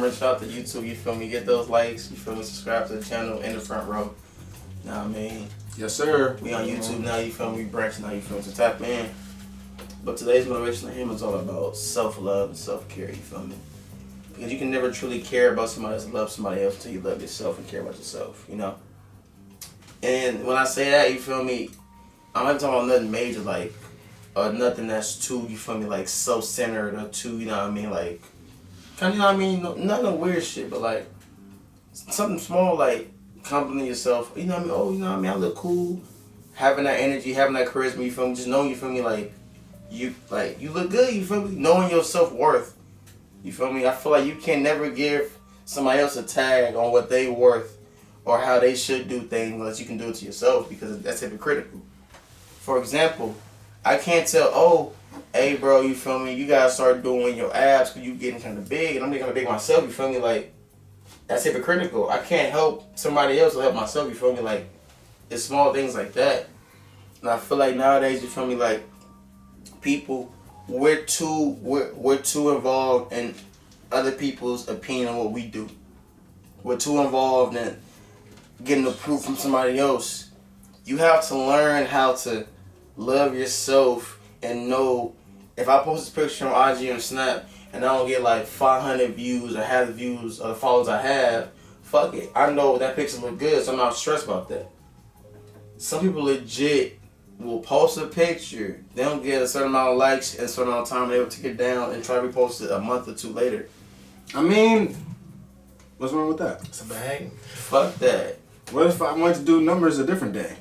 Remember, shout out to YouTube, you feel me? Get those likes, you feel me? Subscribe to the channel in the front row. Know what I mean? Yes, sir. We on YouTube now, you feel me? We branching now, you feel me? So tap in. But today's motivational hymn is all about self-love and self-care, you feel me? Because you can never truly care about somebody else, love somebody else until you love yourself and care about yourself, you know? And when I say that, you feel me? I'm not talking about nothing major, like, or nothing that's too, you feel me, like, self-centered or too, you know what I mean, like, kind of, you know what I mean? Nothing weird shit, but, like, something small, like, complimenting yourself, you know what I mean? Oh, you know what I mean? I look cool. Having that energy, having that charisma, you feel me? Just knowing, you feel me, like, you look good, you feel me? Knowing your self-worth, you feel me? I feel like you can never give somebody else a tag on what they worth or how they should do things unless you can do it to yourself, because that's hypocritical. For example, I can't tell, oh, hey, bro, you feel me? You gotta start doing your abs because you getting kind of big, and I'm getting kind of big myself, you feel me? Like, that's hypocritical. I can't help somebody else to help myself, you feel me? Like, it's small things like that. And I feel like nowadays, you feel me? Like, people, we're too involved in other people's opinion on what we do. We're too involved in getting approval from somebody else. You have to learn how to love yourself and know, if I post a picture on IG or Snap and I don't get like 500 views or half the views or the followers I have, fuck it. I know that picture look good, so I'm not stressed about that. Some people legit will post a picture, they don't get a certain amount of likes and a certain amount of time, they will take it down and try to repost it a month or two later. I mean, what's wrong with that? It's a bag. Fuck that. What if I wanted to do numbers a different day?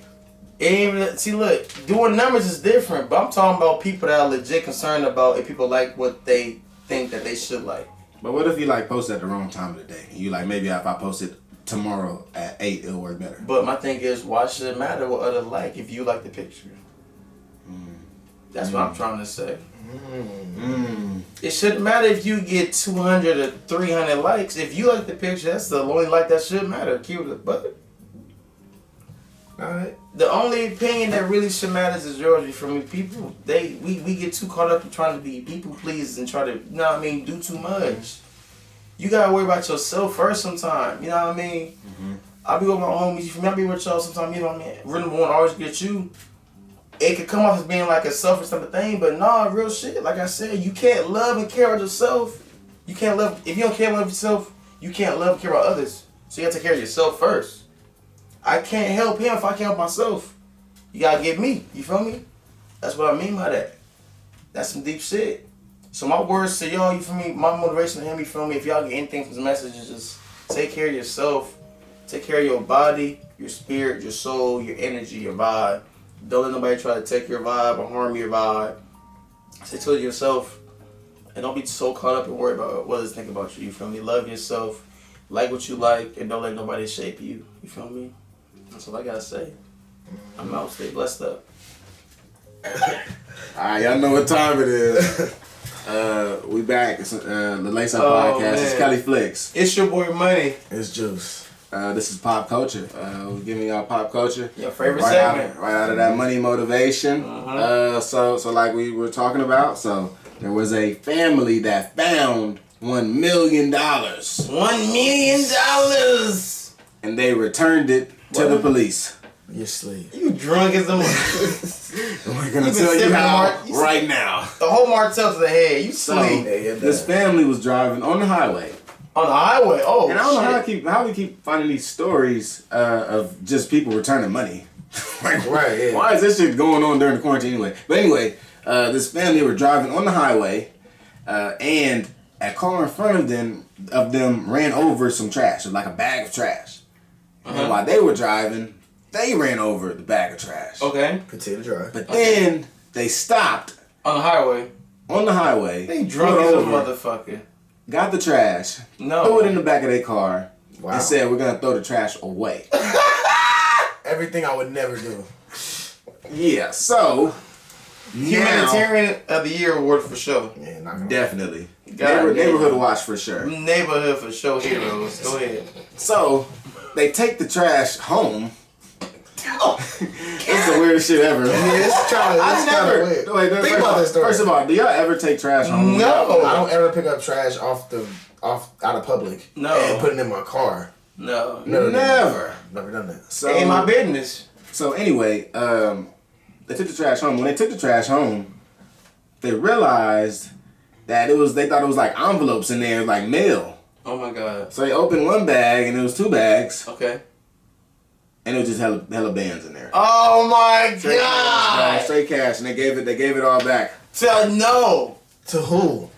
See, look, doing numbers is different, but I'm talking about people that are legit concerned about if people like what they think that they should like. But what if you like post at the wrong time of the day? You like, maybe if I post it tomorrow at 8, it'll work better. But my thing is, why should it matter what others like if you like the picture? That's what I'm trying to say. It shouldn't matter if you get 200 or 300 likes. If you like the picture, that's the only like that should matter. Keep it, but Alright. the only opinion that really should matter is yours. You feel me? People, we get too caught up in trying to be people pleasers and try to, you know what I mean, do too much. You gotta worry about yourself first sometime. You know what I mean? I be with my homies. You feel me? I be with y'all sometimes. You know what I mean? Real number one, always get you. It could come off as being like a selfish type of thing, but nah, real shit. Like I said, you can't love and care about yourself. You can't love, if you don't care about yourself, you can't love and care about others. So you gotta take care of yourself first. I can't help him if I can't help myself. You gotta get me. You feel me? That's what I mean by that. That's some deep shit. So my words to y'all, you feel me? My motivation to him, you feel me? If y'all get anything from this message, is just take care of yourself. Take care of your body, your spirit, your soul, your energy, your vibe. Don't let nobody try to take your vibe or harm your vibe. Stay true to yourself. And don't be so caught up and worried about what others think about you. You feel me? Love yourself. Like what you like. And don't let nobody shape you. You feel me? That's all I gotta say. I'm out. Stay blessed up. Alright, y'all know what time it is. We back. It's the Lace Up Podcast. Man. It's Kelly Flicks. It's your boy Money. It's Juice. This is pop culture. We're giving y'all pop culture. Your favorite right segment. Right out of that money motivation. So like we were talking about, so there was a family that found $1 million. $1 million. And they returned it to the police. You sleep. You drunk as a And we're gonna tell you how right now. The whole Martell to the head. You sleep. This family was driving on the highway. On the highway? Oh, and I don't know how we keep finding these stories of just people returning money. Like, right, yeah. Why is this shit going on during the quarantine anyway? But anyway, this family were driving on the highway, and a car in front of them ran over some trash, like a bag of trash. And while they were driving, they ran over the bag of trash. Okay. Continue to drive. But then they stopped on the highway. On the highway. They drunk as a motherfucker. Got the trash. No. Threw it in the back of their car. Wow. And said, we're going to throw the trash away. Everything I would never do. Yeah, so. Humanitarian of the Year award for sure. Yeah, not gonna definitely. God, neighborhood watch for sure. Neighborhood for sure heroes. Go ahead. So, they take the trash home. It's the weirdest shit ever. Yeah, it's Think about this story. First of all, do y'all ever take trash home? No. I don't ever pick up trash off the off out of public. No. And put it in my car. No. Never done that. So It ain't my business. So anyway, they took the trash home. When they took the trash home, they realized that they thought it was like envelopes in there, like mail. Oh my God. So they opened one bag and it was 2 bags. Okay. And it was just hella bands in there. Oh my Straight God. cash, straight cash, and they gave it all back. So no. To who?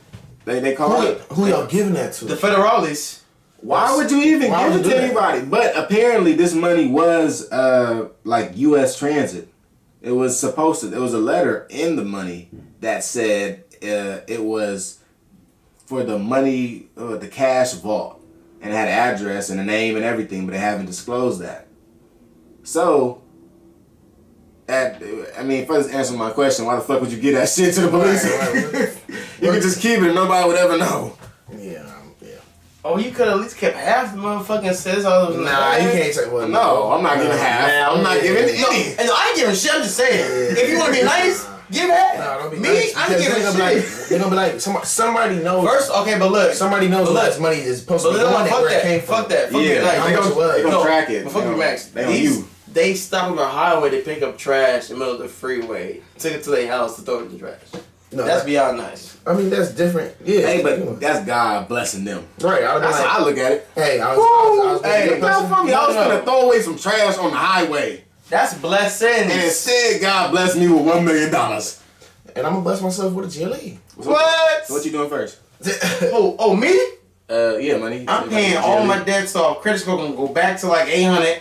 They called it. Who y'all giving that to? The federales. Why would you even Why give would it you to do that? anybody? But apparently this money was like U.S. transit. It was supposed to. There was a letter in the money that said it was for the money, the cash vault, and it had an address and a name and everything, but they haven't disclosed that. So, first answer my question: why the fuck would you give that shit to the police? Right. You could just keep it and nobody would ever know. Yeah. Oh, you could at least kept half the motherfucking says all those. Nah, you can't say. Well, No, I'm not giving half. I'm not giving any. No, I ain't giving shit. I'm just saying. If you want to be nice, give half. Nah, don't be Me, nice. I'm Because giving they're gonna be shit. like, they're gonna be like, somebody knows. First, okay, but look. Somebody knows But where look. this money is supposed But to be going and fuck where it that. came from. Fuck that. Fuck Yeah, that. Like, how much it was. They gonna track it. But fuck you, Max. They on you. They stopped on the highway to pick up trash in the middle of the freeway. Took it to their house to throw it in the trash. No, That's beyond nice. I mean, that's different. Yeah. Hey, but that's God blessing them. right. I was That's like, how I look at it. hey, I was Hey, being a good Not person. from me. I was No. gonna throw away some trash on the highway, That's blessings. and instead God blessed me with $1 million. And I'm gonna bless myself with a GLE. What? So what you doing first? Oh, me? Yeah, money. I'm paying all my debts off. Credit score gonna go back to like 800.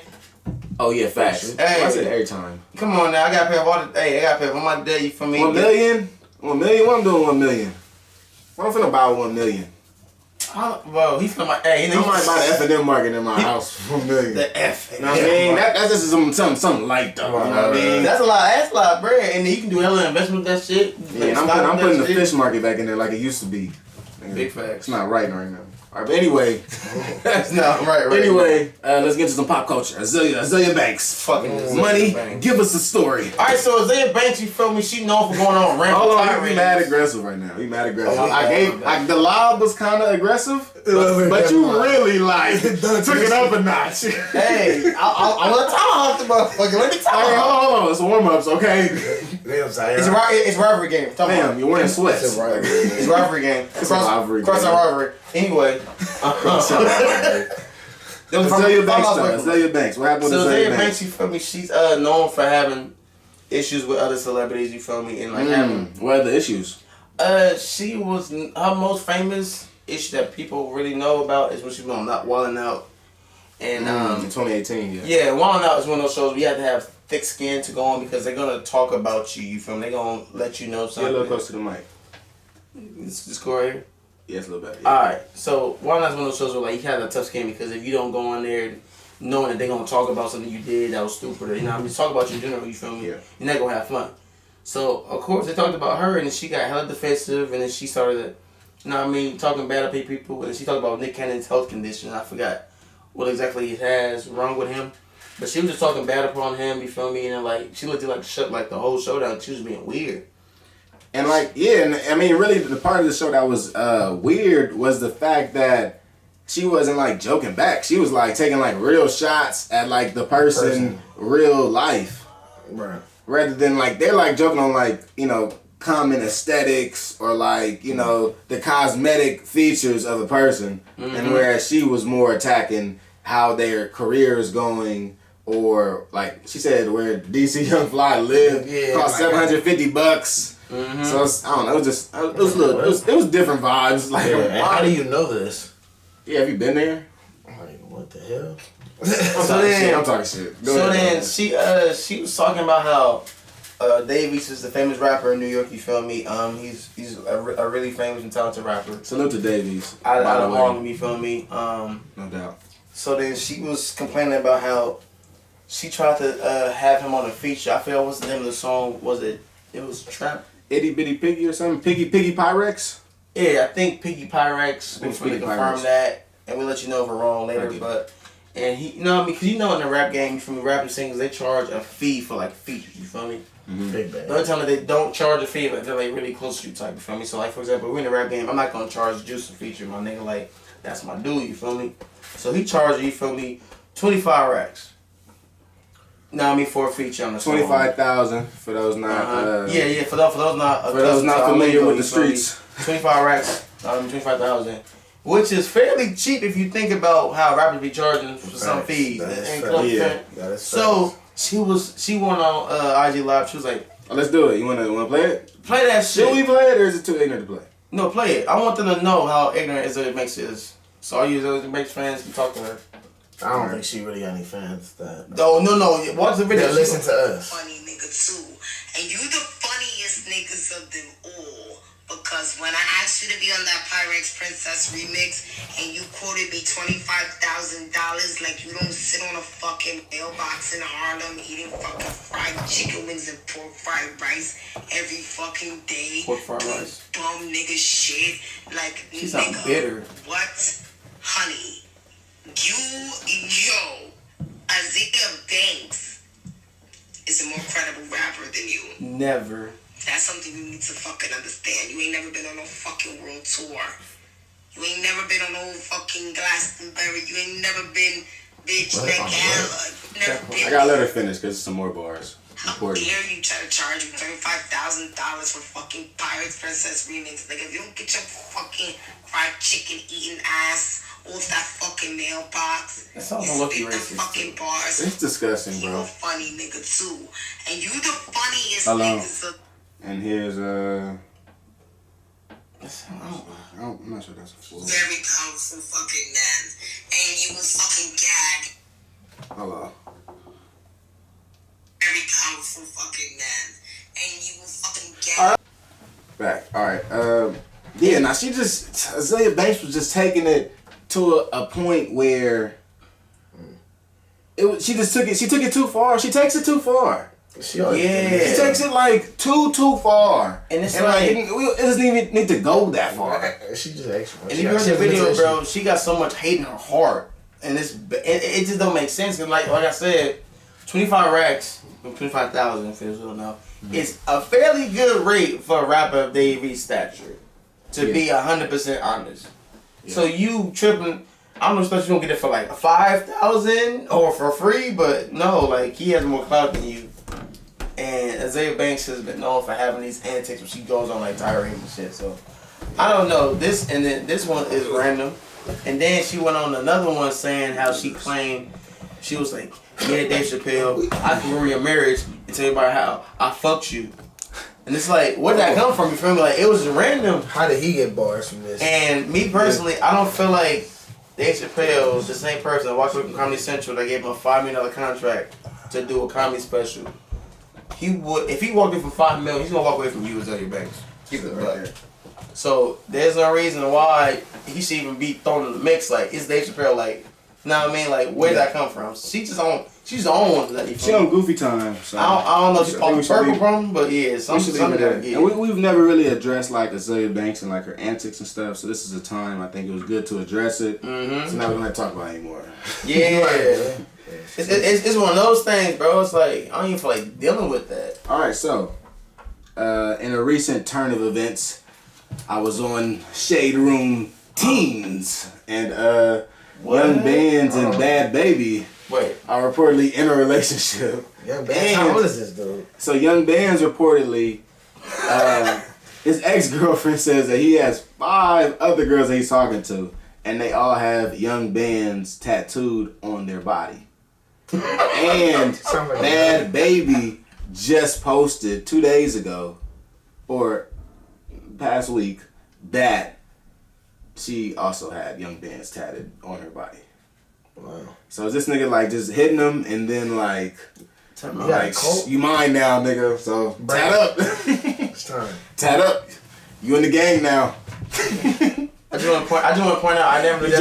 Oh yeah, facts. Hey. I said every time. Come on now, I gotta pay off all the. Hey, I gotta pay off all my debt. You for me? $1 million. $1 million. What I'm doing? $1 million. What I'm finna buy $1 million. Bro, he feel my. Hey, I might buy the F&M market in my house for $1 million. The F. You know what I mean? That's just something light though. You know what I mean? That's a lot. That's a lot of bread, and then you can do hella investment with that shit. Yeah, and I'm putting the fish market back in there like it used to be. Big facts. It's not right now. All right, but anyway. No, right. Anyway, let's get to some pop culture. Azalea Banks. Fucking Money, Banks. give us a story. All right, so Azalea Banks, you feel me? She known for going on rampant Hold on, tirades. he mad aggressive right now. He mad aggressive. Oh, The lob was kind of aggressive, but you really like took it up a notch. Hey, I want to talk the motherfucker. Let me Hey, talk. hold on, it's warm-ups, okay? It's rivalry game. Talk Damn, about. you're wearing sweats. It's right. It's rivalry game. It's a rivalry Cross game. our rivalry. Anyway. Azalea Banks, though. Azalea Banks. What happened with So Azalea Azalea Banks? Banks, you feel me? She's known for having issues with other celebrities. You feel me? And like having. What are the issues? She was her most famous issue that people really know about is when she was on Not Wildin' Out. And In 2018, yeah. yeah, Wildin' Out is one of those shows where you have to have thick skin to go on because they're gonna talk about you. You feel me? They're gonna let you know Get a something. little close to the mic. This go right here. Yeah, it's a little better. Yeah. Alright, so Wildin' Out is one of those shows where like you have a tough skin because if you don't go on there knowing that they're gonna talk about something you did that was stupid, or you know what I mean, talk about you in general, you feel me? Yeah. You're not gonna have fun. So of course they talked about her and then she got hella defensive and then she started you know what I mean, talking bad about people and she talked about Nick Cannon's health condition. I forgot what exactly he has wrong with him. But she was just talking bad upon him, you feel me? And then like she looked like shut like the whole show down. She was being weird. And like, yeah, and I mean, really, the part of the show that was weird was the fact that she wasn't like joking back. She was like taking like real shots at like the person. Real life, Right. rather than like they're like joking on like common aesthetics or like the cosmetic features of a person, and whereas she was more attacking how their career is going. Or like she said, where DC Young Fly lived cost $750. So it's, I don't know. It was just it was different vibes. Like, And how do you know this? yeah, have you been there? I'm like, what the hell? I'm talking shit. Go So ahead, then she was talking about how Dave East is the famous rapper in New York. You feel me? He's a really famous and talented rapper. Salute to Davies. Out by the of way. Harlem. You feel me? No doubt. So then she was complaining about how she tried to have him on a feature. I forgot what's the name of the song. It was Trap. Itty Bitty Piggy or something? Piggy Pyrex? Yeah, I think Piggy Pyrex. We're Piggy going to confirm Pyrex. that. And we'll let you know if we're wrong later. Okay. But and he, you know what I mean? Because you know in the rap game, from the rapping singers, they charge a fee for like features. You feel me? Big bad. The other time that they don't charge a fee, like they're like really close to you type. You feel me? So like for example, we're in the rap game. I'm not gonna charge Juice a feature, my nigga. Like that's my dude, you feel me? So he charged her, you feel me, 25 racks. Now I mean for a feature on the song. 25,000 for those not. Yeah, for those not familiar with the streets. 25 racks, 25,000, which is fairly cheap if you think about how rappers be charging for some fees. So she went on IG Live. She was like, oh, "Let's do it. You wanna play it? Play that shit. Should we play it or is it too ignorant to play? No, play it. I want them to know how ignorant Azalea Banks is. So all you Azalea Banks fans can talk to her. I don't think she really got any fans that. No. Watch the video. Listen to us. Funny nigga too, and you the funniest niggas of them all. Because when I asked you to be on that Pyrex Princess remix, and you quoted me $25,000, like you don't sit on a fucking mailbox in Harlem eating fucking fried chicken wings and pork fried rice every fucking day. Pork fried rice. Bum nigga shit. Like, She sound nigga, bitter. what? Honey. Azalea Banks is a more credible rapper than you. Never. That's something you need to fucking understand. You ain't never been on no fucking world tour. You ain't never been on no fucking Glastonbury. You ain't never been, bitch, Met Gala. Never been. I gotta let her finish because some more bars. How dare you try to charge me $35,000 for fucking Pirates Princess remix? Like, if you don't get your fucking fried chicken eating ass off that fucking mailbox, that sounds you lucky spit the racist. fucking bars. It's disgusting, bro. You a funny nigga too, and you the funniest Hello. niggas of. And here's I'm I'm not sure that's a full. Very powerful fucking man, and you will fucking gag. Hello. Very powerful fucking man, and you will fucking gag. Back. All right. Yeah. Now Azalea Banks was just taking it to a point where she took it too far. She takes it too far. She takes it like too far, and it's like it doesn't even need to go that far. She just extra. And if you heard the video, bro, she got so much hate in her heart, and it just don't make sense. Cause like I said, 25 racks, 25,000 if it was real enough, is a fairly good rate for a rapper of Davy's stature. To be 100% honest, so you tripping. I don't expect you gonna get it for like 5,000 or for free, but no, like he has more clout than you. And Azalea Banks has been known for having these antics when she goes on like tirade and shit. So I don't know this, and then this one is random. And then she went on another one saying how she claimed she was like, "Yeah, Dave Chappelle, I can ruin your marriage and tell you about how I fucked you." And it's like, where did that come from? You feel me? Like it was random. How did he get bars from this? And me personally, I don't feel like Dave Chappelle is the same person that walked away from Comedy Central that gave him a $5 million contract to do a comedy special. He would, if he walked away from $5 million, he's gonna walk away from you, Azalea Banks. Keep it right there. So there's no reason why he should even be thrown in the mix. Like, it's Dave Chappelle. Like, you know what I mean? Like, where did that come from? She's the only one that She on Goofy Time. So I don't know if she's popping purple from, but yeah, something that. Yeah. And we've never really addressed like Azalea Banks and like her antics and stuff. So this is a time I think it was good to address it. Mm-hmm. So now we don't have to talk about it anymore. Yeah. It's one of those things, bro. It's like I don't even feel like dealing with that. All right, so in a recent turn of events, I was on Shade Room Teens, and Young Bands and Bad Baby are reportedly in a relationship. Young Bands, how old is this dude? So Young Bands reportedly, his ex-girlfriend says that he has 5 other girls that he's talking to, and they all have Young Bands tattooed on their body. And Bad Baby just posted 2 days ago, or past week, that she also had Young Bands tatted on her body. Wow. So is this nigga like just hitting them and then like you mine now, nigga. So tat up. It's time. Tat up. You in the gang now. I just want to point out, I never You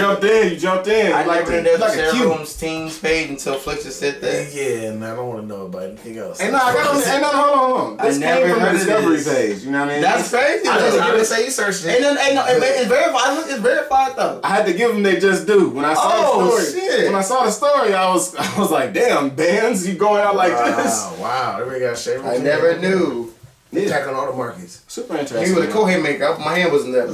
jumped in. I like never did the like a cute. Room's teams page until Flick just said that. Yeah, and I don't want to know about anything else. Hold on. This came from the Discovery page. You know what I mean? That's crazy. I didn't say you searched it. It's verified. Look, it's verified though. I had to give them they just do. When I saw the story, shit. When I saw the story, I was like, damn, Bands, you going out like this? Wow, everybody got shaved. I never knew. Attack on all the markets. Super interesting. He was a co-hand maker. My hand wasn't there.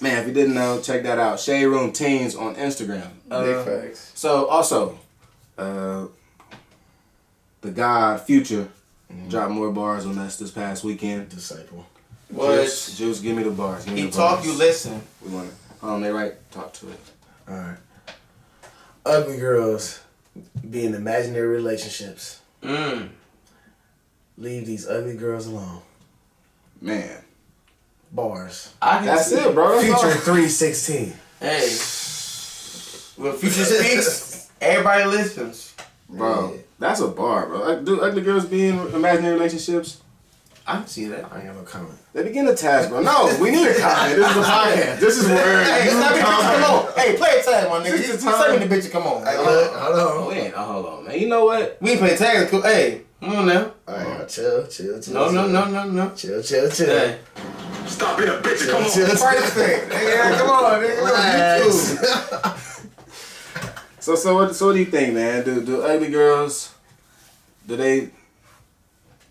Man, if you didn't know, check that out. Shade Room Teens on Instagram. Big facts. So also, the God Future dropped more bars on us this past weekend. Disciple. What? Juice, give me the bars. Give me He the talk, bars. you listen. We want to. They right. Talk to it. All right. Ugly girls be in imaginary relationships. Leave these ugly girls alone. Man, Bars. I can that's see it, bro. That's Future all. 316. Hey, when Future speaks, everybody listens. Bro, Yeah. that's a bar, bro. Do ugly girls be in imaginary relationships? I can see that. I ain't got no comment. They begin to task, bro. No, we need a comment. This is a podcast. This is where Hey, you stop it, bitch, comment. come on. Hey, play a tag, my nigga. This is the Send me time. the bitch, come on. Hey, look, hold on. Hold on, man. You know what? We ain't play tag. Hey, come on now. Alright, chill. No. Chill. Hey. Stop being a bitch. Chill. Perfect. Nigga, come on, nigga. Relax. So what do you think, man? Do ugly girls, do they,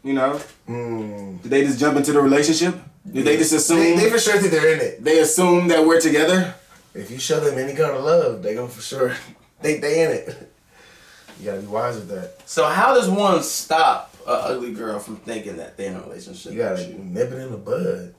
do they just jump into the relationship? Do they just assume? They for sure think they're in it. They assume that we're together? If you show them any kind of love, they gonna for sure think they in it. You gotta be wise with that. So how does one stop a ugly girl from thinking that they're in a relationship? You gotta nip it in the bud.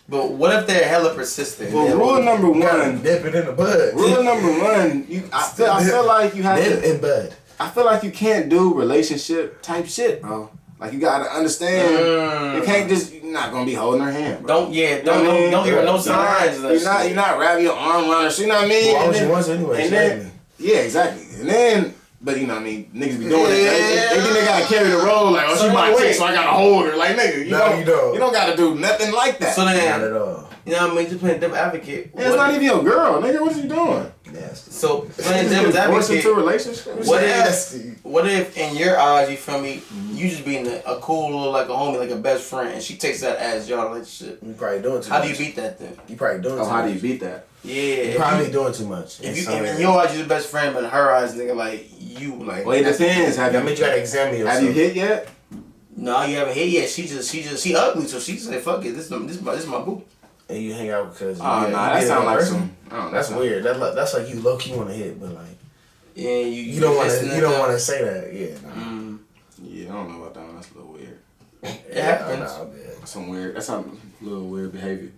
But what if they're hella persistent? Well, rule number You gotta one. nip it in the bud. Rule number one. I feel like you have Nip to. and bud. I feel like you can't do relationship type shit, bro. Like you gotta understand. You can't just. You're not gonna be holding her hand, bro. Don't give her no signs. You're not wrapping your arm around her. You know what I mean? Well, And she then- wants anyway. and She then- like me. Yeah, exactly. And then, but you know what I mean? Niggas be doing it. They think they gotta carry the role. Like, oh, So she my wait. chick, so I gotta hold her. Like, nigga, No, you don't. You don't gotta do nothing like that. So Not then, at all. you know what I mean? Just playing devil's advocate. And it's not even your girl, nigga. What are you doing? Nasty. So playing devil's Forced into a advocate. relationship? What if in your eyes, you feel me? You just being a cool little like a homie, like a best friend, and she takes that as your relationship. You probably doing too How much. do you beat that then? You probably doing too Oh, much. how do you beat that? Yeah, You if probably you, doing too much. if you in your eyes you're the best friend, but in her eyes, nigga, like you like. Well, it depends. I mean, you gotta examine yourself. Have you hit yet? No, you haven't hit yet. She ugly, so she say fuck it. This is my boo. And you hang out because Oh, nah, that sound like some. I don't know. That's weird. That's like you low key want to hit, but like Yeah, you don't want to. You don't want to say that. Yeah. Nah. Yeah, I don't know about that one. That's a little weird. It happens. Nah, man. That's some little weird behavior.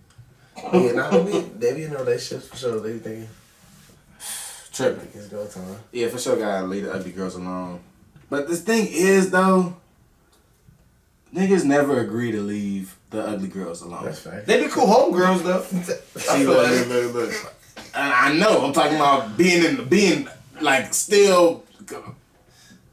Yeah, nah, they be in a relationship for sure. They be thinking Tripping. it's go time. Yeah, for sure, gotta leave the ugly girls alone. But this thing is, though, niggas never agree to leave the ugly girls alone. That's fact. They be cool homegirls though. See, look. And I know, I'm talking about being like still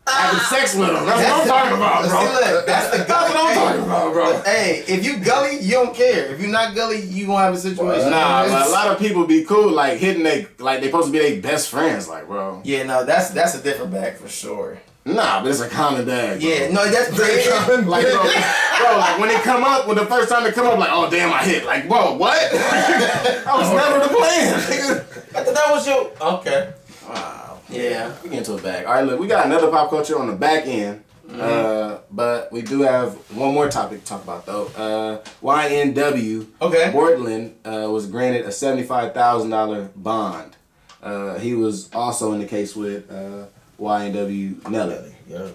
having sex with them. That's what I'm talking about, See, bro. look, that's the That's what I'm talking about, bro. Hey, if you gully, you don't care. If you not gully, you gonna have a situation. Nah, but a lot of people be cool, like hitting they supposed to be their best friends, like, bro. Yeah, no, that's a different bag for sure. Nah, but it's a common bag. Bro. Yeah, no, that's pretty common. Like, bro, like when it come up, when the first time it come up, like, oh damn, I hit. Like, whoa, what? That was never the plan. I thought that was your. Okay. Wow. Yeah. We get into a bag. All right, look, we got another pop culture on the back end. But we do have one more topic to talk about though. YNW Okay. Bortland was granted a $75,000 bond. He was also in the case with YNW Nelly. Yeah.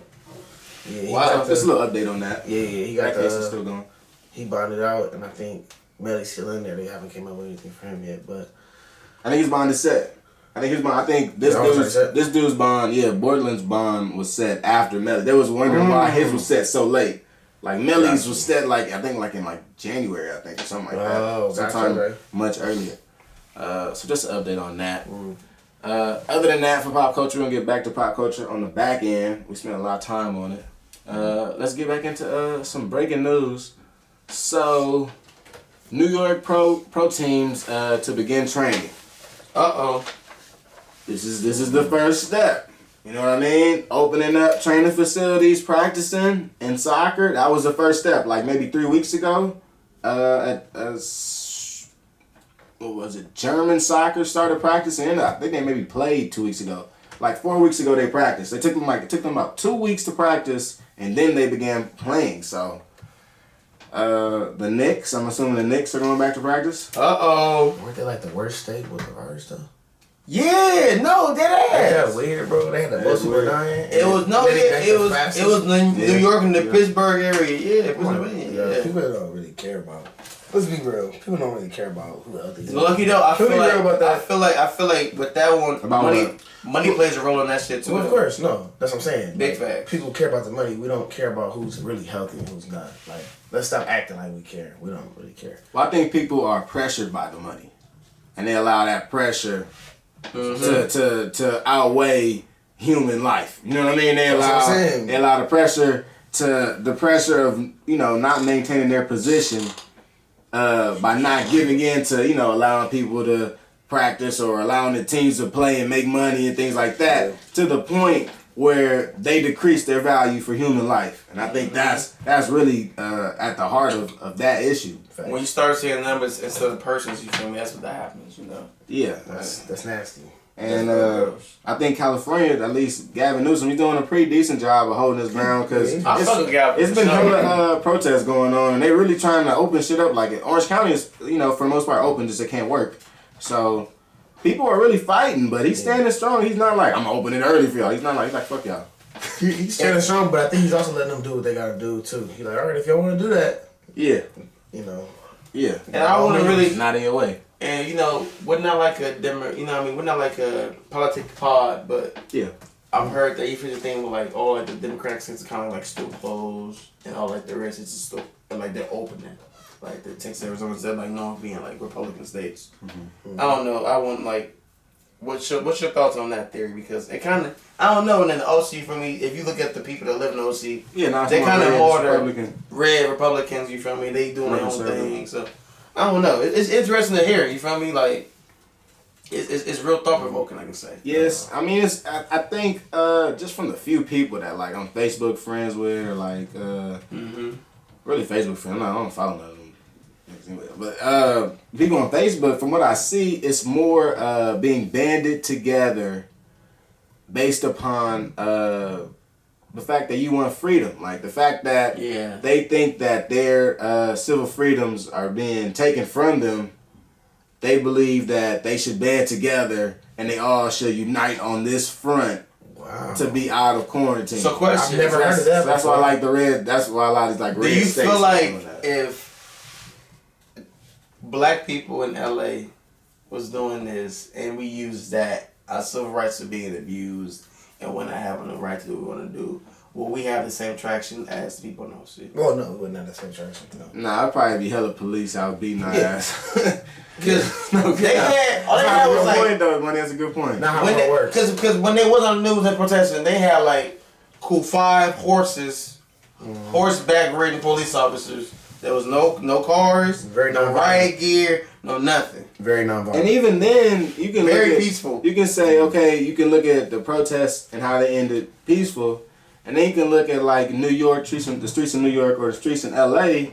Yeah. He Wow, got just a the, little update on that. yeah. He got That case is the. still going. He bonded out, and I think Melly's still in there. They haven't came up with anything for him yet, but I think his bond is set. I think this That was dude's set? this dude's bond, yeah, Bortland's bond was set after Melly. They was wondering why his was set so late. Like Melly's was set I think in January, I think, or something like that. Oh, gotcha, sometime okay. much earlier. So just an update on that. Other than that, for pop culture, we'll get back to pop culture on the back end. We spent a lot of time on it. Let's get back into some breaking news. So, New York pro teams to begin training. This is the first step. You know what I mean? Opening up training facilities, practicing in soccer. That was the first step. Like maybe 3 weeks ago, what was it? German soccer started practicing. I think they maybe played 2 weeks ago. Like 4 weeks ago, they practiced. It took them about 2 weeks to practice, and then they began playing. So The Knicks. I'm assuming the Knicks are going back to practice. Weren't they like the worst state with the virus though? Yeah, no, that ass. Yeah, weird, bro. They had the most people dying. It was it was New York and the Pittsburgh area. Yeah, Pennsylvania. Yeah. People don't really care about. Let's be real. People don't really care about who else is. Lucky though, I feel like about that. I feel like with that one, About money plays a role in that shit too. Well, of course, no. That's what I'm saying. Big facts. People care about the money. We don't care about who's really healthy and who's not. Like, let's stop acting like we care. We don't really care. Well, I think people are pressured by the money, and they allow that pressure to outweigh human life. You know what I mean? They allow the pressure of not maintaining their position by not giving in to allowing people to practice or allowing the teams to play and make money and things like that to the point where they decrease their value for human life. And I think that's really at the heart of that issue. When you start seeing numbers instead of persons, you feel me? That's what that happens, Yeah. That's nasty. And I think California, at least Gavin Newsom, he's doing a pretty decent job of holding his ground because it's been hella protests going on, and they're really trying to open shit up. Like Orange County is, for the most part, open, just it can't work. So people are really fighting, but he's standing strong. He's not like, I'm gonna open it early for y'all. He's like fuck y'all. He's standing strong, but I think he's also letting them do what they gotta do too. He's like, all right, if y'all want to do that, yeah. And I want to really not in your way. And we're not like a we're not like a politic pod, but yeah, I've heard that even the thing with like all like the Democratic seats are kind of like still closed, and all like the rest is still like they're opening, like the Texas, Arizona, they're like known for being like Republican states. I don't know. I want like, what's your thoughts on that theory? Because it kind of I don't know. And then the OC for me, if you look at the people that live in the OC, they kind of more the red Republicans. You feel me? They doing their own thing. So I don't know. It's interesting to hear. You feel me? Like it's real thought provoking. I can say. Yes, I mean I think just from the few people that like I'm Facebook friends with or like really Facebook friends. I don't follow none of them. But people on Facebook, from what I see, it's more being banded together based upon the fact that you want freedom. Like the fact that they think that their civil freedoms are being taken from them. They believe that they should band together and they all should unite on this front to be out of quarantine. So question. I've never heard of that. That's why I like the red. That's why a lot of these like red. Do you states feel like that. if black people in LA was doing this and we used that, our civil rights are being abused and we're not having the right to do what we want to do, will we have the same traction as the people in OC? Well, no, we wouldn't have the same traction. No. Nah, I'd probably be hella police out beating our ass. Because they had, all they had was like, point though, man, that's a good point. Not how it works. Because when they was on the news and protesting, they had like 5 horses, horseback ridden police officers. There was no cars, no riot gear, no nothing. Very nonviolent. And even then, you can very look at, peaceful. You can say, okay, you can look at the protests and how they ended peaceful, and then you can look at like New York, the streets of New York or the streets in LA,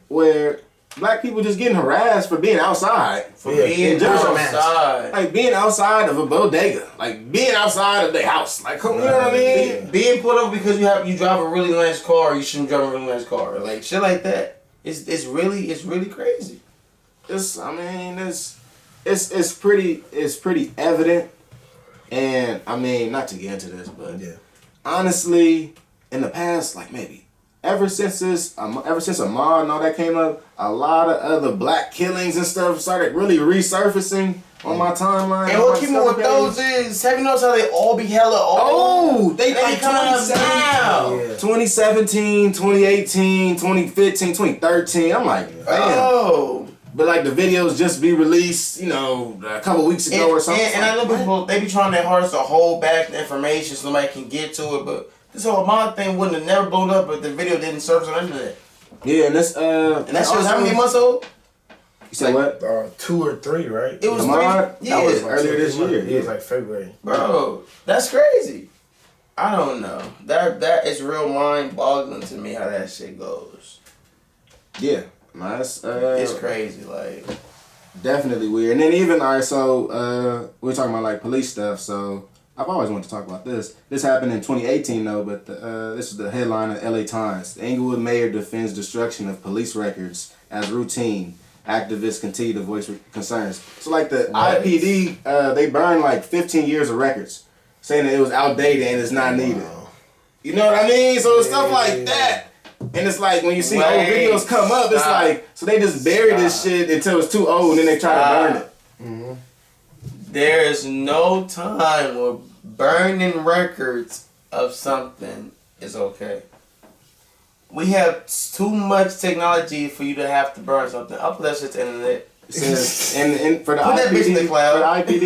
where black people just getting harassed for being outside. For being outside. Like being outside of a bodega. Like being outside of their house. Like, you know what I mean? Being put over because you drive a really nice car, you shouldn't drive a really nice car. Like shit like that. It's really crazy. It's pretty evident. And I mean, not to get into this, but honestly, in the past, like maybe ever since Ahmaud and all that came up, a lot of other black killings and stuff started really resurfacing on my timeline. And what keep me with those is, have you noticed how they all be hella old? They like 2017, 2018, 2015, 2013. I'm like, damn. But like the videos just be released, a couple weeks ago or something. And I know people, they be trying their hardest to hold back the information so nobody can get to it, but this whole Ahmaud thing wouldn't have never blown up if the video didn't surface on the internet. Yeah, and this and that shit was how many months old? You said what? 2 or 3, right? It was Ahmaud, 3. That was earlier this year. It was like February. Bro, that's crazy. I don't know. That is real mind-boggling to me how that shit goes. Yeah, that's it's crazy, like definitely weird. And then even so we're talking about like police stuff. So I've always wanted to talk about this. This happened in 2018 though, but this is the headline of LA Times. The Inglewood mayor defends destruction of police records as routine. Activists continue to voice concerns. So like the IPD, they burned like 15 years of records, saying that it was outdated and it's not needed. You know what I mean? So it's stuff like that. And it's like when you see old videos come up, it's like, so they just bury this shit until it's too old and then they try to burn it. Mm-hmm. There is no time where burning records of something is okay. We have too much technology for you to have to burn something. Upload that shit to the internet. It says, and for the Put that bitch in the cloud. for the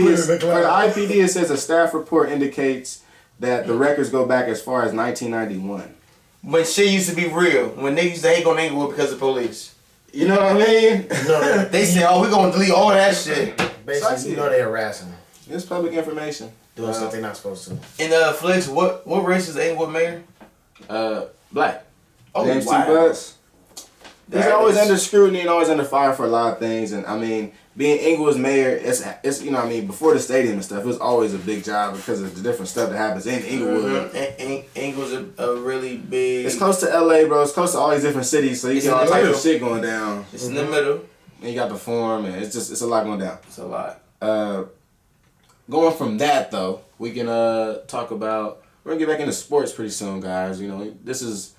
IPD, it says a staff report indicates that the records go back as far as 1991. When shit used to be real. When they used to hate on Inglewood because of police. You know what I mean? They said, oh, we're going to delete all that shit. Basically, you know they harassing them. It's public information. Doing stuff they're not supposed to. And Flex, what race is the Inglewood mayor? Black. Oh, James wow. T. Butts. He's That always is- under scrutiny and always under fire for a lot of things. And I mean, being Inglewood's mayor, it's you know what I mean, before the stadium and stuff, it was always a big job because of the different stuff that happens in Inglewood. Inglewood's a really big... It's close to LA, bro. It's close to all these different cities, so you It's get in all the types of middle. shit going down. It's in the middle. And you got the forum, and it's a lot going down. It's a lot. Going from that though, we can talk about. We're gonna get back into sports pretty soon, guys. You know, this is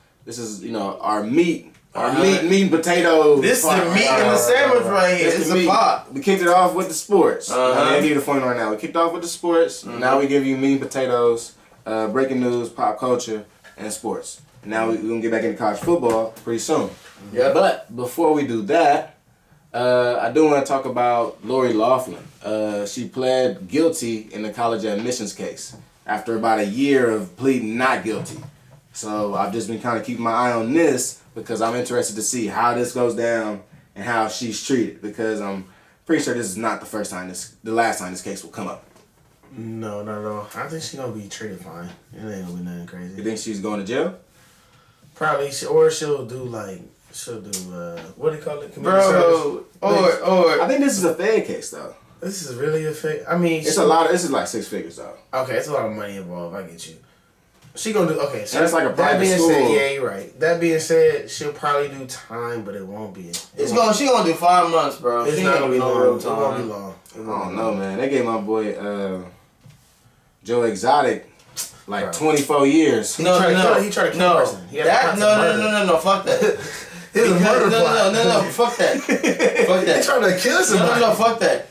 you know our meat and potatoes. This is the meat and the sandwich right here. It's a pot. We kicked it off with the sports. Uh-huh. I give you the phone right now. We kicked off with the sports. Now we give you meat and potatoes, breaking news, pop culture, and sports. And now we're gonna get back into college football pretty soon. Yep. But before we do that, I do want to talk about Lori Loughlin. She pled guilty in the college admissions case after about a year of pleading not guilty. So I've just been kind of keeping my eye on this because I'm interested to see how this goes down and how she's treated, because I'm pretty sure this is not the last time this case will come up. No, not at all. I think she's gonna be treated fine. It ain't gonna be nothing crazy. You think she's going to jail? Probably, she'll do what do you call it? Community Bro, service. I think this is a Fed case though. This is really a fake. I mean, It's a lot. This is like 6 figures though. Okay, it's a lot of money involved. I get you. She gonna do okay. So And it's like a that private being school. said, yeah, you're right. That being said, she'll probably do time, but it won't be. she gonna do 5 months, bro. It's She not ain't gonna be no long. real It won't be time. long. I don't know, man. They gave my boy Joe Exotic like Right. 24 years. No, He tried to kill a person. He had That a no, fuck that. It was a murder plot. No, fuck that. Fuck that. He trying to kill somebody. No, fuck that.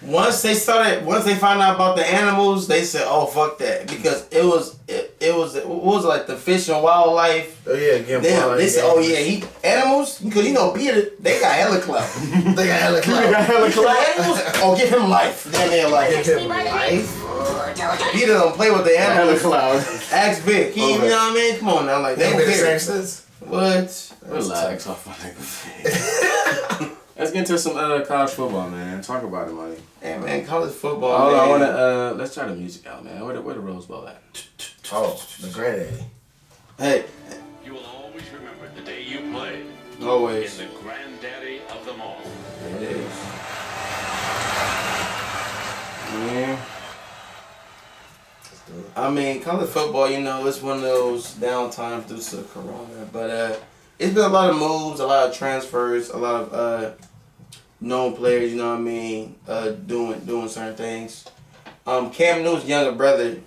Once they found out about the animals, they said, "Oh, fuck that," because it was what was it, like the Fish and Wildlife. Oh yeah, They said, "Oh yeah, animals," because Peter, they got hella clout. They got hella clout. Animals, oh, give him life. Damn near life. Give him life. Peter don't play with the Hella animals. cloud. Ask Vic. He, you know what I mean? Come on now, like They they ain't don't been the care. same since. What? Relax off my nigga. Let's get into some college football, man. Talk about it, money. Hey man, college football. Hold on, I man. wanna let's try the music out, man. Where the Rose Bowl at? Oh, the granddaddy. Hey, You will always remember the day you played always. in the granddaddy of them all. It is. Yeah. I mean, college football, it's one of those down times due to Corona. But it's been a lot of moves, a lot of transfers, a lot of known players, doing certain things. Cam Newton's younger brother,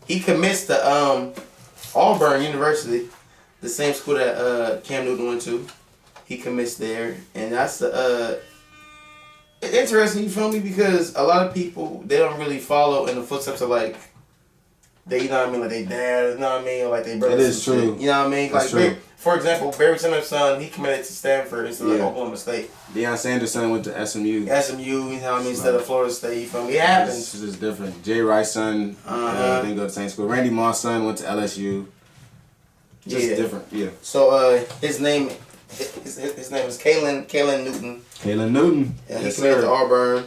he commits to Auburn University, the same school that Cam Newton went to. He commits there, and that's interesting. You feel me? Because a lot of people, they don't really follow in the footsteps of like they, like they dad, or like they brother. It is true. You know what I mean? That's like true. For example, Barry Sanders' son, he committed to Stanford instead of Yeah. Oklahoma State. Deion Sanders' son went to SMU. SMU, you know what I mean, instead of Florida State. You feel me? It happens. This is different. Jay Rice's son didn't go to the same school. Randy Moss' son went to LSU. Just different, yeah. So his name is Kalen Newton. Kalen Newton. Yeah, Yes, he committed sir. to Auburn.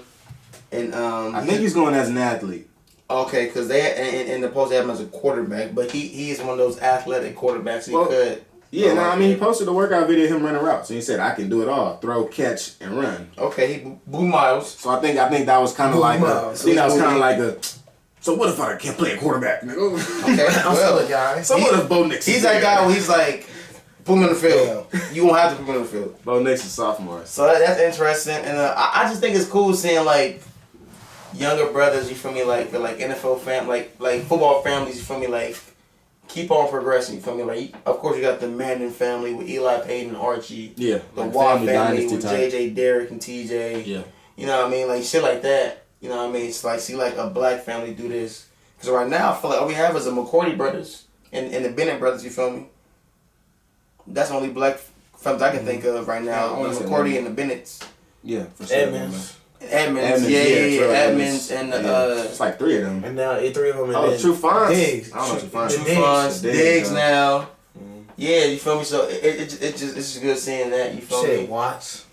And I think he's going as an athlete. okay, because they in the post they have him as a quarterback, but he is one of those athletic quarterbacks. Well, He could. Yeah, he posted a workout video of him running routes. And he said, I can do it all. Throw, catch, and run. Okay, he blew miles. So I think that was kind of like Miles. a So what if I can't play a quarterback? Nigga? Okay, I'm still a guy. So what if Bo Nix? He's that guy where he's like, put him in the field. You won't have to put him in the field. Bo Nix is sophomore. So that's interesting, and I just think it's cool seeing like younger brothers. You feel me? Like NFL like football families. You feel me? Like keep on progressing. You feel me? Like of course you got the Manning family with Eli, Peyton, Archie. Yeah. The like Watt family with type. JJ, Derek, and TJ. Yeah. You know what I mean? Like shit like that. You know what I mean? It's like see like a black family do this. Because right now I feel like all we have is the McCourty brothers and the Bennett brothers. You feel me? That's the only black families I can think of right now. Yeah, The McCourty and the Bennetts. Yeah, for sure. Edmonds, Trevor Edmonds, and it's like 3 of them. And now 3 of them. And Oh, then True Fonts. Diggs. I don't know True Fonts. True Fonts, Diggs now. Mm-hmm. Yeah, you feel me? So it's just good seeing that. You feel Shit, me? Watts.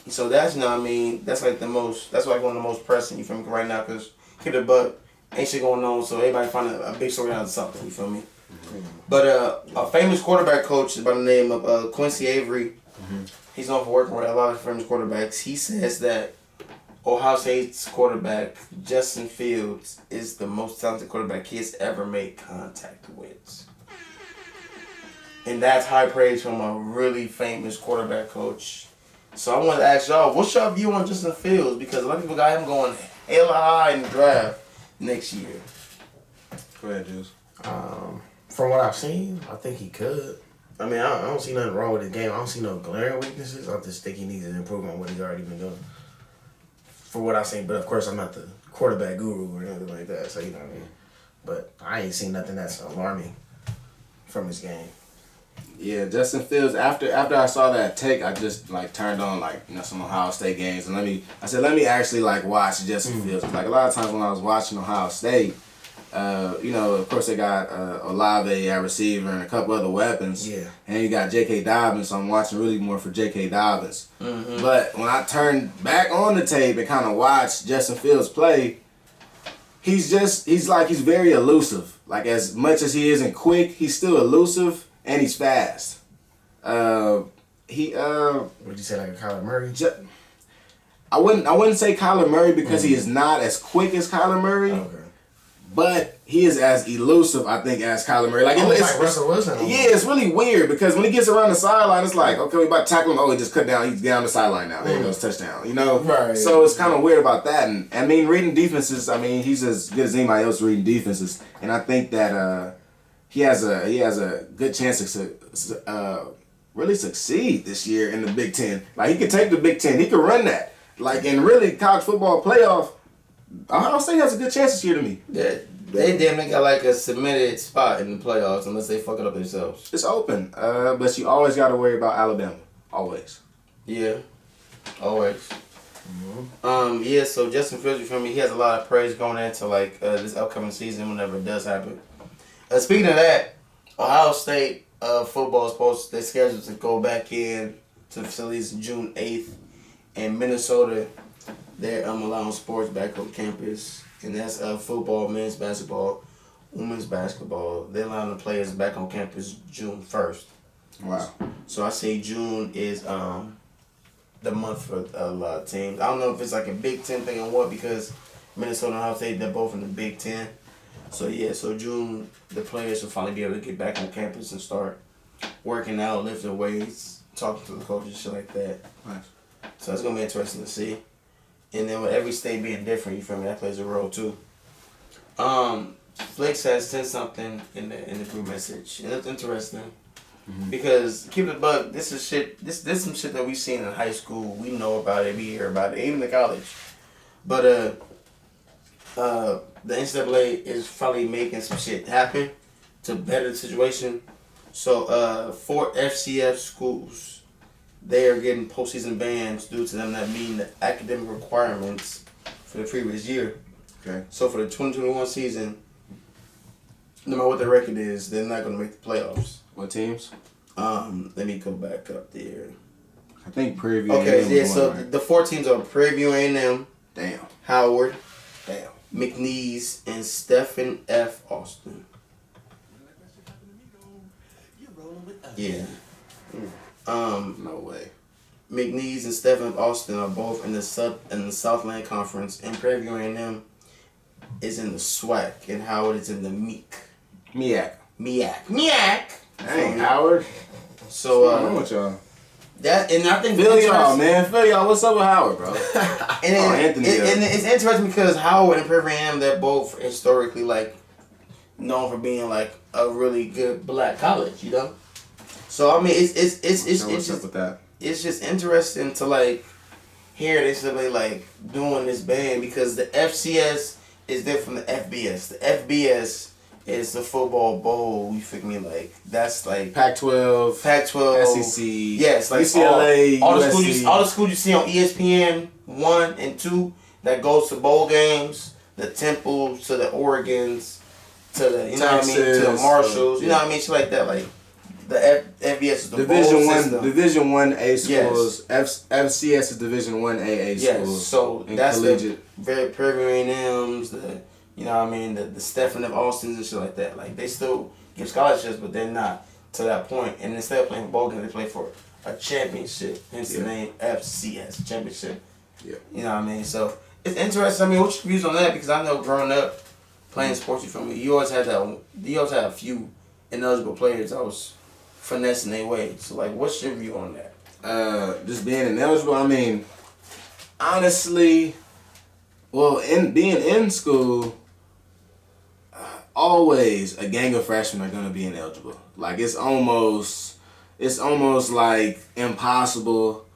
So that's you know what I mean. That's like the most. That's like one of the most pressing. You feel me? Right now, cause keep it buck ain't shit going on. So everybody find a big story out of something. You feel me? But a famous quarterback coach by the name of Quincy Avery, he's known for working with a lot of famous quarterbacks. He says that Ohio State's quarterback, Justin Fields, is the most talented quarterback he has ever made contact with. And that's high praise from a really famous quarterback coach. So I want to ask y'all, what's your view on Justin Fields? Because a lot of people got him going hella high in the draft next year. Go ahead, Juice. From what I've seen, I think he could. I mean, I don't see nothing wrong with his game. I don't see no glaring weaknesses. I just think he needs to improve on what he's already been doing. For what I've seen, but of course I'm not the quarterback guru or anything like that, so you know what I mean. But I ain't seen nothing that's alarming from his game. Yeah, Justin Fields. After I saw that take, I just like turned on some Ohio State games, and let me actually like watch Justin Fields. Like a lot of times when I was watching Ohio State, of course they got Olave at receiver and a couple other weapons. Yeah. And you got J.K. Dobbins, so I'm watching really more for J.K. Dobbins. Mm-hmm. But when I turned back on the tape and kind of watched Justin Fields play, he's very elusive. Like as much as he isn't quick, he's still elusive. And he's fast. Would you say like a Kyler Murray? I wouldn't say Kyler Murray because he is not as quick as Kyler Murray. Okay. But he is as elusive, I think, as Kyler Murray. Like It's it's like Russell Wilson. Yeah, it's really weird because when he gets around the sideline, it's like, okay, we about to tackle him. Oh, he just cut down. He's down the sideline now. There he goes, touchdown. You know? Right. So it's kind of weird about that. And I mean, reading defenses, I mean, he's as good as anybody else reading defenses. And I think that he has a good chance to really succeed this year in the Big Ten. Like he could take the Big Ten, he could run that. Like in really college football playoff, Ohio State has a good chance this year to me. Yeah, they damn near got like a submitted spot in the playoffs unless they fuck it up themselves. It's open, but you always got to worry about Alabama. Always. Yeah, always. Mm-hmm. So Justin Fields, you feel me? He has a lot of praise going into like this upcoming season whenever it does happen. Speaking of that, Ohio State football they're scheduled to go back in to the facilities June 8th. And Minnesota, they're allowing sports back on campus. And that's football, men's basketball, women's basketball. They're allowing the players back on campus June 1st. Wow. So I say June is the month for a lot of teams. I don't know if it's like a Big Ten thing or what because Minnesota and Ohio State, they're both in the Big Ten. So June, the players will finally be able to get back on campus and start working out, lifting weights, talking to the coaches, shit like that. Nice. So it's gonna be interesting to see. And then with every state being different, you feel me? That plays a role too. Flex has sent something in the group message, and it's interesting because keep it a buck. This is shit. This some shit that we've seen in high school. We know about it. We hear about it, even in college. But the NCAA is finally making some shit happen to better the situation. So 4 FCS schools, they are getting postseason bans due to them not meeting the academic requirements for the previous year. Okay. So for the 2021 season, no matter what their record is, they're not going to make the playoffs. What teams? Let me go back up there. I think Prairie View. Okay, yeah. So right? the 4 teams are Prairie View A&M, Damn. Howard, Damn. McNeese, and Stephen F. Austin. Yeah. No way. McNeese and Stephen Austin are both in the Southland Conference, and Prairie A&M is in the SWAC, and Howard is in the MEAC. MEAC. Dang, Howard. So what's wrong with y'all? That, and I think Phil y'all, man. Phil y'all, what's up with Howard, bro? and it's interesting because Howard and Prairie A&M, they're both historically like known for being like a really good black college, you know. So I mean, it's what's up with that? It's just interesting to like hear they simply like doing this band because the FCS is different from the FBS. The FBS is the football bowl. You feel me? Like that's like Pac-12, SEC, yes, like UCLA, all the schools you see on ESPN 1 and 2 that goes to bowl games, the Temples to the Oregons to the you know what I mean to the Marshalls, you know what I mean, shit like that. Like the FBS is the Division 1A schools. Yes. FCS is Division 1AA schools. Yes, so that's collegiate. the very Prairie A&M's, the you know what I mean, the Stephen F. Austins and shit like that. Like they still give scholarships, but they're not to that point. And instead of playing bowl games, they play for a championship. Hence the name FCS, championship. Yeah. You know what I mean? So it's interesting. I mean, what's your views on that? Because I know growing up playing sports, you feel me? You always had a few ineligible players that was finessing their way. So like, what's your view on that? Just being ineligible. I mean, honestly, well, being in school. Always a gang of freshmen are gonna be ineligible. Like it's almost like impossible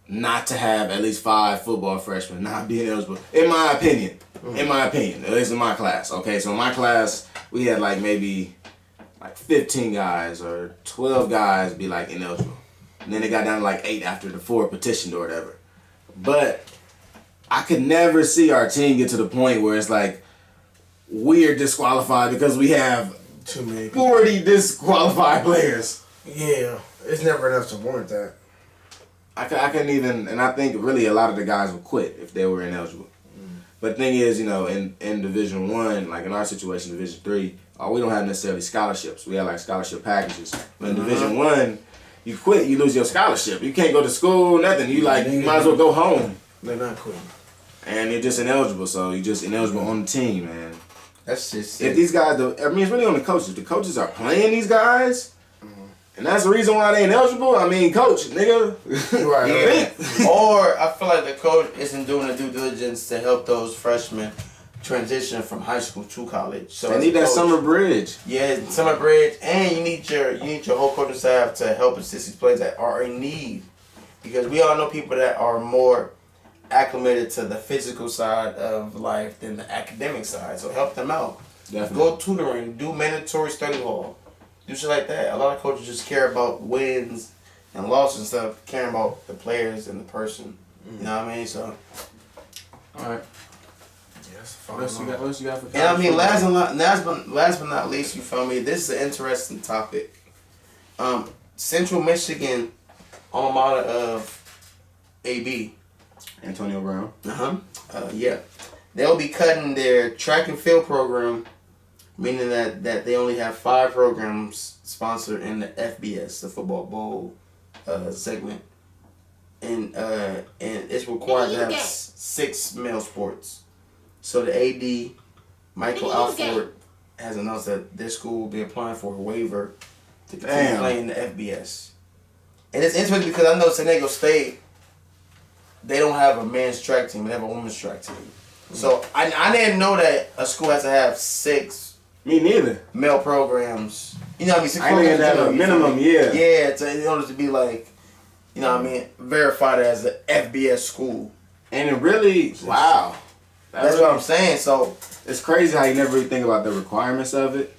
not to have at least 5 football freshmen not being eligible. In my opinion, at least in my class. Okay, so in my class we had like maybe like 15 guys or 12 guys be like ineligible, and then it got down to like 8 after the 4 petitioned or whatever. But I could never see our team get to the point where it's like we're disqualified because we have too many 40 disqualified players. Yeah, it's never enough to warrant that. I couldn't even, and I think really a lot of the guys would quit if they were ineligible. But the thing is, you know, in Division 1, like in our situation, Division 3, we don't have necessarily scholarships. We have like scholarship packages. But in Division 1, you quit, you lose your scholarship. You can't go to school, nothing. You might as well go home. They're not quitting. And you're just ineligible, so you're just ineligible on the team, man. That's just if these guys, I mean, it's really on the coaches. The coaches are playing these guys, and that's the reason why they ineligible. I mean, coach, nigga. Right. Yeah. Or I feel like the coach isn't doing the due diligence to help those freshmen transition from high school to college. So they need that summer bridge. Yeah, summer bridge, and you need your whole coaching staff to help assist these players that are in need, because we all know people that are more acclimated to the physical side of life than the academic side. So help them out. Definitely. Go tutoring, do mandatory study hall, do shit like that. A lot of coaches just care about wins and losses and stuff, caring about the players and the person. You know what I mean? So, all right. Yes. What else you got for? And I mean, last but not least, you feel me? This is an interesting topic. Central Michigan, alma mater of AB. Antonio Brown. Yeah. They'll be cutting their track and field program, meaning that they only have 5 programs sponsored in the FBS, the football bowl segment, and it's required to have 6 male sports. So the AD, Michael Alford, has announced that their school will be applying for a waiver to continue playing in the FBS. And it's interesting because I know San Diego State, they don't have a men's track team. They have a women's track team. So I didn't know that a school has to have 6. Me neither. Male programs. You know what I mean? 6 I didn't have a minimum, yeah. Yeah, in order to be like, you know what I mean, verified as an FBS school. And it really, wow. That's what I'm saying. So it's crazy how you never really think about the requirements of it.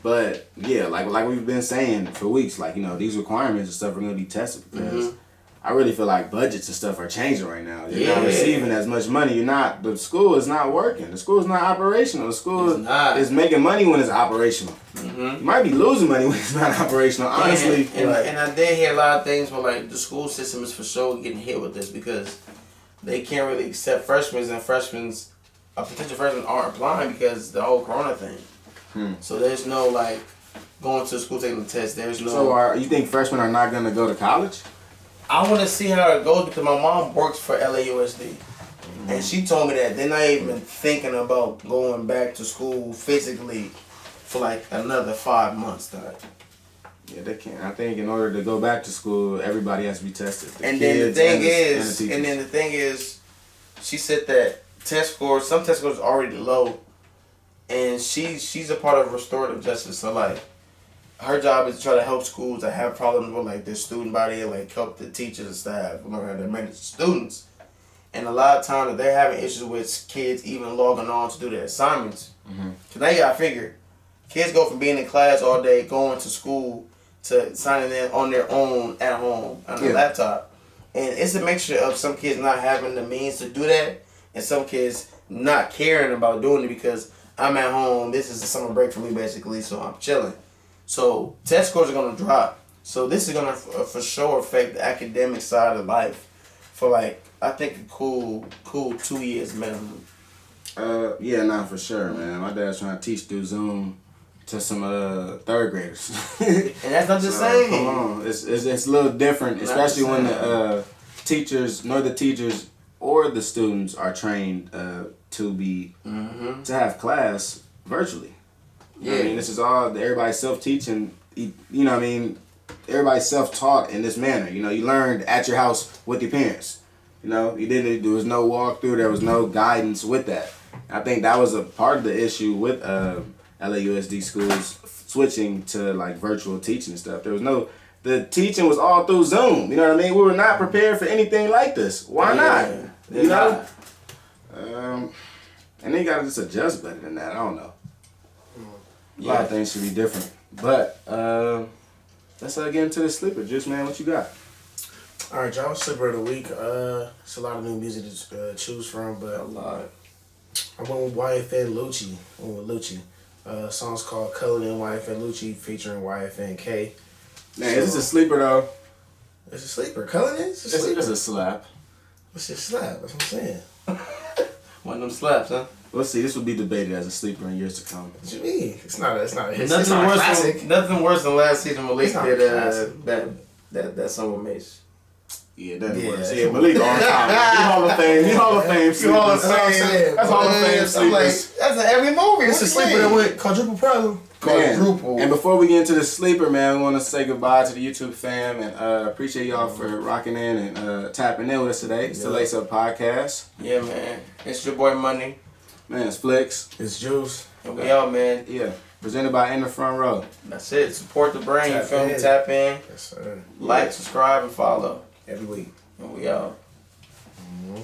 But yeah, like we've been saying for weeks, like, you know, these requirements and stuff are gonna be tested because I really feel like budgets and stuff are changing right now. You're not receiving as much money. The school is not working. The school is not operational. The school is making money when it's operational. You might be losing money when it's not operational, honestly. And I did hear a lot of things where like the school system is for sure getting hit with this because they can't really accept freshmen, and potential freshmen aren't applying because the whole corona thing. So there's no like going to school taking the test. There's no. So you think freshmen are not going to go to college? I want to see how it goes because my mom works for LAUSD. And she told me that they're not even thinking about going back to school physically for like another 5 months. Yeah, they can't. I think in order to go back to school, everybody has to be tested. And then the thing is, she said that some test scores are already low, and she's a part of restorative justice. So like, her job is to try to help schools that have problems with like their student body, and like help the teachers and staff learn how to manage students. And a lot of times they're having issues with kids even logging on to do their assignments. So now you gotta figure, kids go from being in class all day, going to school, to signing in on their own at home on their laptop. And it's a mixture of some kids not having the means to do that, and some kids not caring about doing it because I'm at home, this is a summer break for me basically, so I'm chilling. So test scores are gonna drop. So this is gonna for sure affect the academic side of life for like, I think a cool 2 years minimum. Yeah, nah, for sure, man. My dad's trying to teach through Zoom to some third graders. And that's not the same. Come on, it's a little different, especially when the teachers, nor the teachers or the students are trained to be to have class virtually. You know what I mean, this is all everybody's self-teaching. You know what I mean? Everybody's self-taught in this manner. You know, you learned at your house with your parents. You know, there was no walkthrough, there was no guidance with that. I think that was a part of the issue with LAUSD schools switching to like virtual teaching and stuff. The teaching was all through Zoom. You know what I mean? We were not prepared for anything like this. Why not? You know? And they gotta just adjust better than that. I don't know. A lot of things should be different. But let's get into the sleeper. Juice, man, what you got? All right, y'all. Sleeper of the week. It's a lot of new music to choose from, but A lot. I went with YFN Lucci. Song's called Colored in YFN Lucci featuring YFNK. Man, is this a sleeper though? It's a sleeper. Colored in? It's a sleeper. It's a slap. It's just slap. That's what I'm saying. One of them slaps, huh? Let's see. This will be debated as a sleeper in years to come. What you mean? It's not a hit. It's not a classic. Nothing worse than last season Malik It's not did classic. that song with Mace. Yeah, that Yeah. works. Yeah, Malik on time. He Hall of Fame. He Hall of Fame. He Hall of Fame. That's Hall of Fame I'm like, sleepers. that's in every movie. It's a sleeper that went quadruple problem. Man. And before we get into the sleeper, man, we want to say goodbye to the YouTube fam and appreciate y'all for rocking in and tapping in with us today. It's the Lace Up Podcast. Yeah, man. It's your boy Money. Man, it's Flicks. It's Juice. And we out, man. Yeah. Presented by In the Front Row. That's it. Support the brain. You Tap feel me? in. Tap in. Yes, sir. Like, subscribe, and follow. Every week. And we out. Mm-hmm.